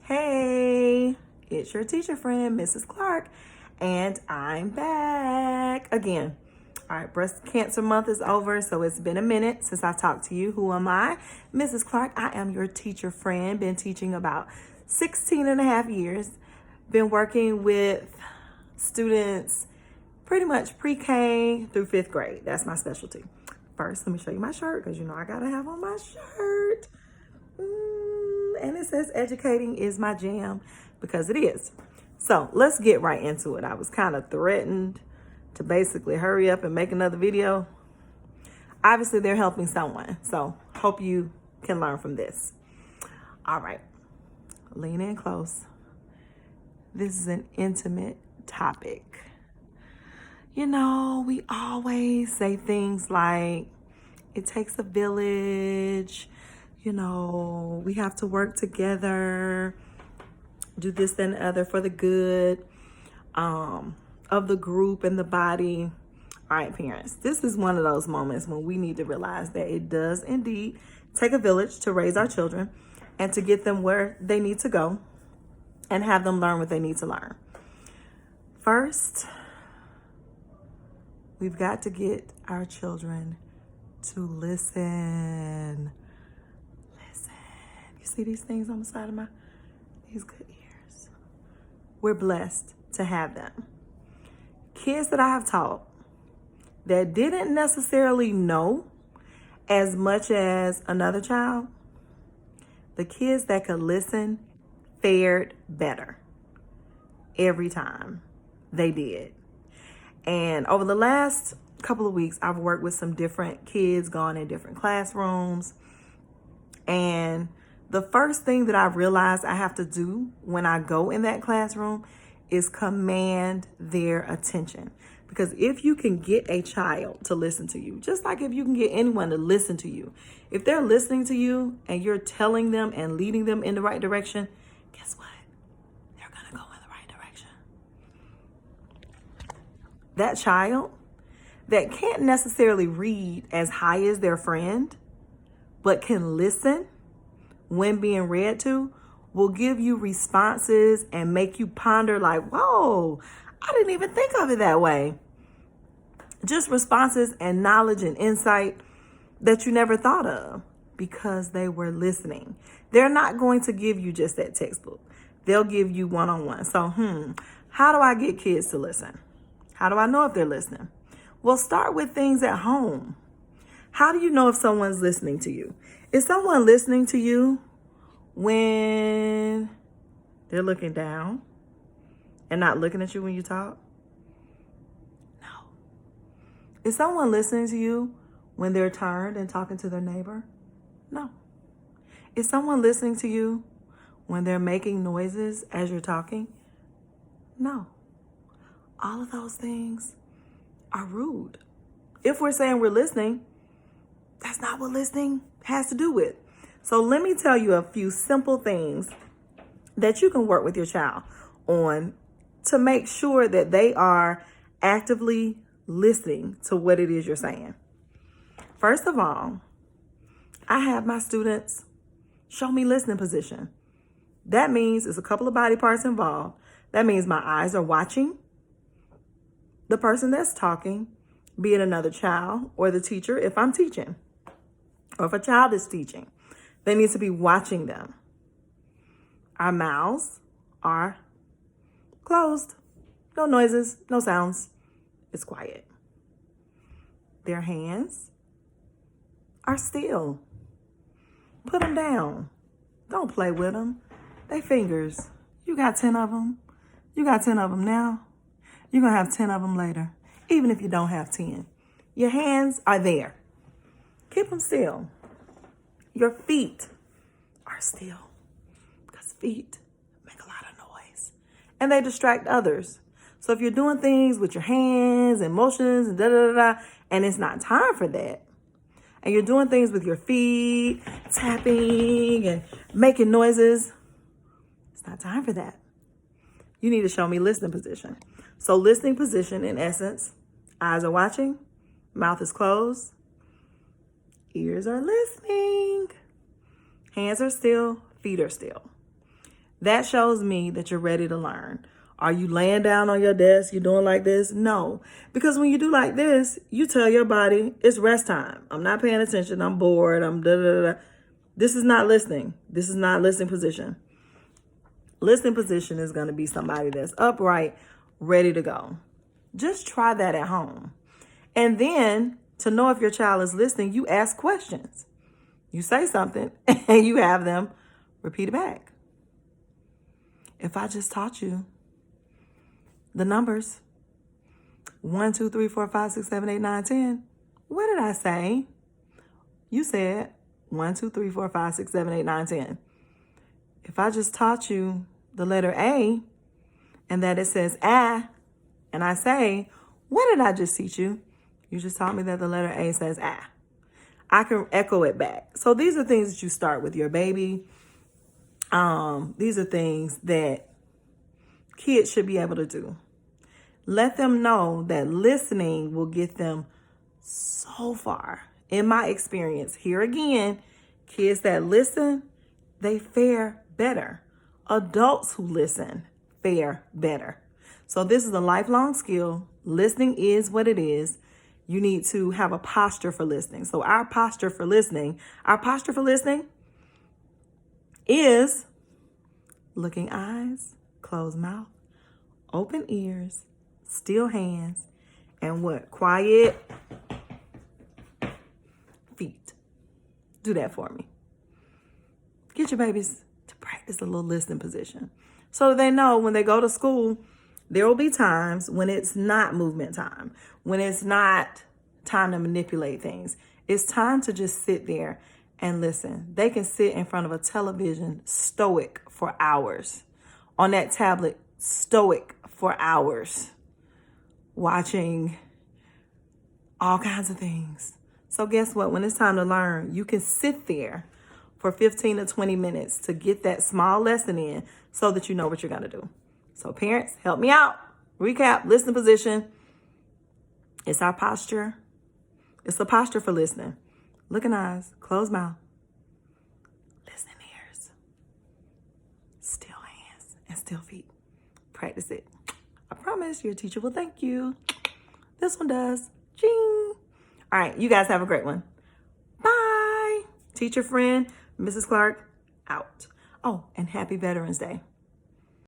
Hey, it's your teacher friend, Mrs. Clark, and I'm back again. All right, breast cancer month is over, so it's been a minute since I talked to you. Who am I? Mrs. Clark. I am your teacher friend. Been teaching about 16 and a half years. Been working with students pretty much pre-K through 5th grade. That's my specialty. First, let me show you my shirt because you know I gotta have on my shirt. And it says educating is my jam because it is. So let's get right into it. I was kind of threatened to basically hurry up and make another video. Obviously, they're helping someone. So hope you can learn from this. All right, lean in close. This is an intimate topic. You know, we always say things like, it takes a village. You know, we have to work together, do this and the other for the good of the group and the body. All right, parents, this is one of those moments when we need to realize that it does indeed take a village to raise our children and to get them where they need to go and have them learn what they need to learn. First, we've got to get our children to listen. You see these things on the side of these good ears? We're blessed to have them. Kids that I have taught that didn't necessarily know as much as another child, the kids that could listen fared better every time they did. And over the last couple of weeks, I've worked with some different kids, gone in different classrooms, and the first thing that I realized I have to do when I go in that classroom is command their attention. Because if you can get a child to listen to you, just like if you can get anyone to listen to you, if they're listening to you and you're telling them and leading them in the right direction, guess what? They're going to go in the right direction. That child that can't necessarily read as high as their friend, but can listen when being read to, will give you responses and make you ponder like, whoa, I didn't even think of it that way. Just responses and knowledge and insight that you never thought of because they were listening. They're not going to give you just that textbook. They'll give you one-on-one. So, how do I get kids to listen? How do I know if they're listening? Well, start with things at home. How do you know if someone's listening to you? Is someone listening to you when they're looking down and not looking at you when you talk? No. Is someone listening to you when they're turned and talking to their neighbor? No. Is someone listening to you when they're making noises as you're talking? No. All of those things are rude. If we're saying we're listening, that's not what listening has to do with. So let me tell you a few simple things that you can work with your child on to make sure that they are actively listening to what it is you're saying. First of all, I have my students show me listening position. That means it's a couple of body parts involved. That means my eyes are watching the person that's talking, be it another child or the teacher if I'm teaching. Or if a child is teaching, they need to be watching them. Our mouths are closed. No noises, no sounds. It's quiet. Their hands are still. Put them down. Don't play with them. They fingers. You got 10 of them. You got 10 of them now. You're going to have 10 of them later, even if you don't have 10. Your hands are there. Keep them still. Your feet are still because feet make a lot of noise and they distract others. So if you're doing things with your hands and motions and and it's not time for that, and you're doing things with your feet, tapping and making noises, it's not time for that. You need to show me listening position. So listening position, in essence, eyes are watching, mouth is closed, ears are listening, hands are still, feet are still. That shows me that you're ready to learn. Are you laying down on your desk? You doing like this? No. Because when you do like this, you tell your body it's rest time. I'm not paying attention. I'm bored. I'm da da da. This is not listening. This is not listening position. Listening position is going to be somebody that's upright, ready to go. Just try that at home. And then to know if your child is listening, you ask questions. You say something and you have them repeat it back. If I just taught you the numbers 1, 2, 3, 4, 5, 6, 7, 8, 9, 10, what did I say? You said 1, 2, 3, 4, 5, 6, 7, 8, 9, 10. If I just taught you the letter A and that it says ah, and I say, what did I just teach you? You just taught me that the letter A says ah. I can echo it back. So these are things that you start with your baby. These are things that kids should be able to do. Let them know that listening will get them so far. In my experience, here again, kids that listen, they fare better. Adults who listen fare better. So this is a lifelong skill. Listening is what it is. You need to have a posture for listening. So our posture for listening is looking eyes, closed mouth, open ears, still hands, and what? Quiet feet. Do that for me. Get your babies to practice a little listening position so that they know when they go to school, there will be times when it's not movement time, when it's not time to manipulate things. It's time to just sit there and listen. They can sit in front of a television stoic for hours, on that tablet stoic for hours, watching all kinds of things. So guess what? When it's time to learn, you can sit there for 15 to 20 minutes to get that small lesson in so that you know what you're going to do. So parents, help me out. Recap, listening position. It's our posture. It's a posture for listening. Looking eyes, closed mouth, listening ears, still hands, and still feet. Practice it. I promise your teacher will thank you. This one does. Ching. All right, you guys have a great one. Bye. Teacher friend, Mrs. Clark, out. Oh, and happy Veterans Day.